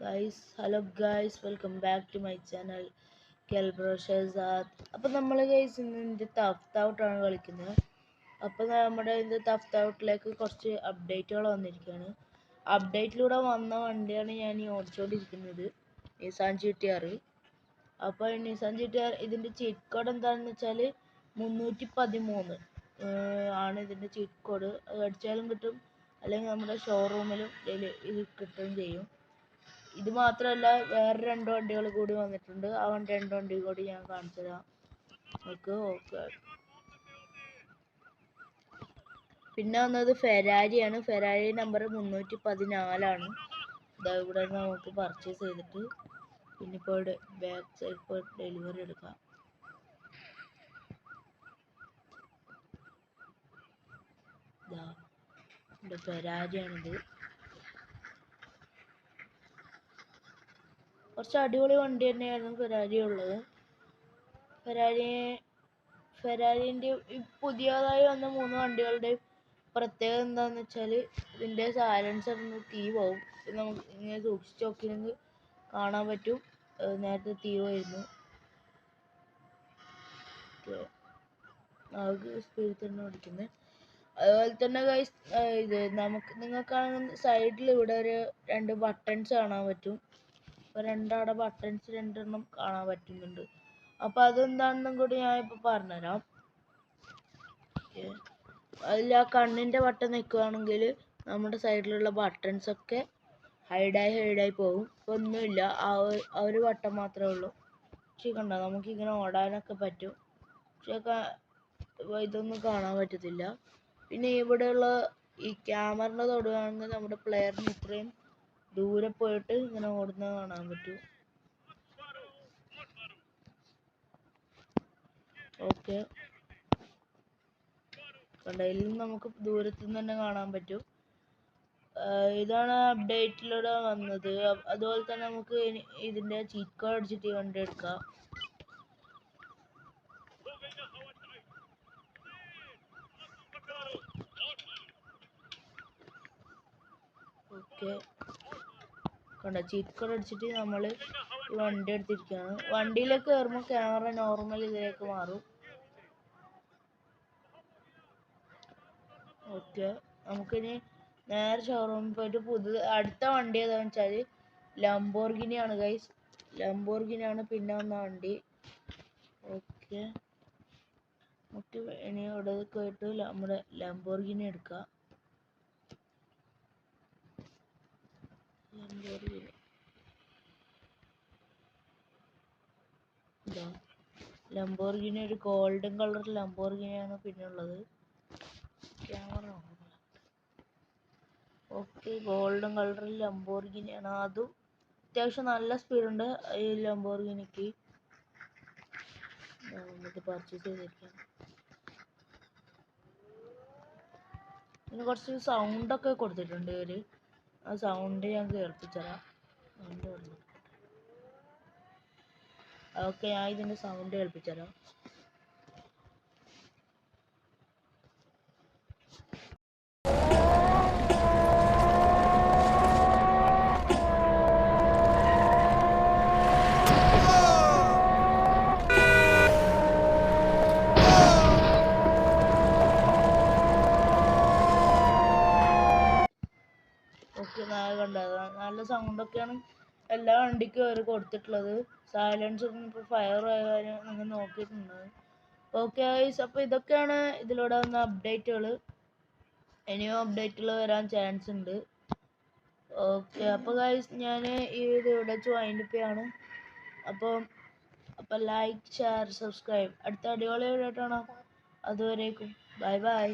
Hello guys, welcome back to my channel കെൽബ്രോ ഷെസാദ്. അപ്പോൾ നമ്മൾ ഗൈസ് ഇന്ന് തഫ്ത് ഔട്ടാണ് കളിക്കുന്നത്. അപ്പോൾ നമ്മുടെ ഇത് തഫ്ത് ഔട്ടിലേക്ക് കുറച്ച് അപ്ഡേറ്റുകൾ വന്നിരിക്കുകയാണ്. അപ്ഡേറ്റിലൂടെ വന്ന വണ്ടിയാണ് ഞാൻ ഈ ഓടിച്ചുകൊണ്ടിരിക്കുന്നത്, നിസാൻ GTR. അപ്പോൾ നിസാൻ GTR ഇതിൻ്റെ ചീറ്റ് കോഡ് എന്താണെന്ന് വെച്ചാൽ 313 ആണ് ഇതിൻ്റെ ചീറ്റ് കോഡ്. അത് അടിച്ചാലും കിട്ടും, അല്ലെങ്കിൽ നമ്മുടെ ഷോറൂമിലും ഇത് കിട്ടുകയും ചെയ്യും. ഇത് മാത്രമല്ല, വേറെ 2 വണ്ടികൾ കൂടി വന്നിട്ടുണ്ട്. ആ 2 വണ്ടി കൂടി ഞാൻ കാണിച്ചു തരാം. ഓക്കെ. പിന്നെ വന്നത് ഫെരാരിയാണ്. ഫെരാരി നമ്പർ 314 ഇതാ ഇവിടെ നമുക്ക് പർച്ചേസ് ചെയ്തിട്ട് പിന്നെ ഇപ്പോൾ ബാക്ക് സൈഡ് ഇപ്പോൾ ഡെലിവറി എടുക്കാം. ഇതാ ഫെരാരിയാണിത്. കുറച്ച് അടിപൊളി വണ്ടി തന്നെയായിരുന്നു ഫെരാരി ഉള്ളത്. ഫെരാരിൻ്റെ പുതിയതായി വന്ന 3 വണ്ടികളുടെ പ്രത്യേകത എന്താണെന്ന് വെച്ചാൽ ഇതിൻ്റെ സൈലൻസറിന് തീ പോവും. നമുക്ക് ഇങ്ങനെ സൂക്ഷിച്ച് നോക്കിയെങ്കിൽ കാണാൻ പറ്റും. നേരത്തെ തീ പോയിരുന്നു. സ്പീഡിൽ തന്നെ ഓടിക്കുന്നത്. അതുപോലെ തന്നെ ഗൈസ്, ഇത് നിങ്ങൾക്കാണെങ്കിൽ സൈഡിൽ ഇവിടെ ഒരു 2 ബട്ടൺസ് കാണാൻ പറ്റും. അപ്പോൾ 2 ബട്ടൺസ് 2 കാണാൻ പറ്റുന്നുണ്ട്. അപ്പോൾ അതെന്താണെന്നും കൂടി ഞാൻ ഇപ്പോൾ പറഞ്ഞുതരാം. അതിൽ ആ കണ്ണിൻ്റെ ബട്ടൺ നിൽക്കുകയാണെങ്കിൽ നമ്മുടെ സൈഡിലുള്ള ബട്ടൺസ് ഒക്കെ ഹൈഡായി പോകും. ഇപ്പോൾ ഒന്നുമില്ല, ആ ഒരു ബട്ടൺ മാത്രമേ ഉള്ളൂ. പക്ഷേ കണ്ടോ, നമുക്കിങ്ങനെ ഓടാനൊക്കെ പറ്റും. പക്ഷേ ഇതൊന്നും കാണാൻ പറ്റത്തില്ല. പിന്നെ ഇവിടെയുള്ള ഈ ക്യാമറ തൊടുകയാണെങ്കിൽ നമ്മുടെ പ്ലെയറിന് ഇത്രയും ദൂരെ പോയിട്ട് ഇങ്ങനെ ഓടുന്നത് കാണാൻ പറ്റും. ഓക്കെ, കണ്ടതിൽ നമുക്ക് ദൂരത്തു നിന്ന് തന്നെ കാണാൻ പറ്റും. ഇതാണ് അപ്ഡേറ്റിലൂടെ വന്നത്. അതുപോലെ തന്നെ നമുക്ക് ഇതിൻ്റെ ചീറ്റ് കോഡ് അടിച്ചിട്ട് ഈ വണ്ടി എടുക്കാം. ഓക്കെ, കണ്ടോ, ചീറ്റ് കോഡ് അടിച്ചിട്ട് നമ്മൾ ഈ വണ്ടി എടുത്തിരിക്കുകയാണ്. വണ്ടിയിലേക്ക് കയറുമ്പോൾ ക്യാമറ നോർമൽ ഇതിലേക്ക് മാറും. ഓക്കെ, നമുക്കിനി നേരെ ഷോറൂമിൽ പോയിട്ട് അടുത്ത വണ്ടി ഏതാണെന്ന് വെച്ചാൽ ലംബോർഗിനിയാണ് ഗൈസ്. ലംബോർഗിനിയാണ് പിന്നെ വന്ന വണ്ടി. ഓക്കെ, നമുക്ക് ഇനി ഇവിടെ പോയിട്ട് നമ്മുടെ ലംബോർഗിനി എടുക്കാം. ലംബോർഗിനി ഒരു ഗോൾഡൻ കളർ ലംബോർഗിനിയാണ് പിന്നെ ഉള്ളത്. ക്യാമറ ഓക്കെ, ഗോൾഡൻ കളറിൽ ലംബോർഗിനിയാണ്. അതും അത്യാവശ്യം നല്ല സ്പീഡുണ്ട് ഈ ലംബോർഗിനിക്ക്. നമുക്ക് പർച്ചേസ് ചെയ്തിരിക്കാം. പിന്നെ കുറച്ച് സൗണ്ടൊക്കെ കൊടുത്തിട്ടുണ്ട് ഇവർ. ആ സൗണ്ട് ഞാൻ കേൾപ്പിച്ചരാം. ഓക്കെ, ഞാൻ ഇതിൻ്റെ സൗണ്ട് കേൾപ്പിച്ചരാം. ഓക്കെ, കണ്ടത് നല്ല സൗണ്ടൊക്കെയാണ് എല്ലാ വണ്ടിക്കും അവർ കൊടുത്തിട്ടുള്ളത്. സൈലൻസറിന് ഇപ്പോൾ ഫയർ ആയ കാര്യം നിങ്ങൾ നോക്കിയിട്ടുണ്ട്. ഓക്കെ ഗൈസ്, അപ്പോൾ ഇതൊക്കെയാണ് ഇതിലൂടെ വന്ന അപ്ഡേറ്റുകൾ. ഇനിയും അപ്ഡേറ്റുകൾ വരാൻ ചാൻസ് ഉണ്ട്. ഓക്കെ, അപ്പോൾ ഗൈസ് ഞാൻ ഈ വീഡിയോ ഇവിടെ വെച്ച് വൈൻഡപ്പ് ചെയ്യാണ്. അപ്പോൾ ലൈക്ക്, ഷെയർ, സബ്സ്ക്രൈബ്. അടുത്ത അടിപൊളി വീഡിയോ ആയിട്ടാണ്. അതുവരേക്കും ബൈ.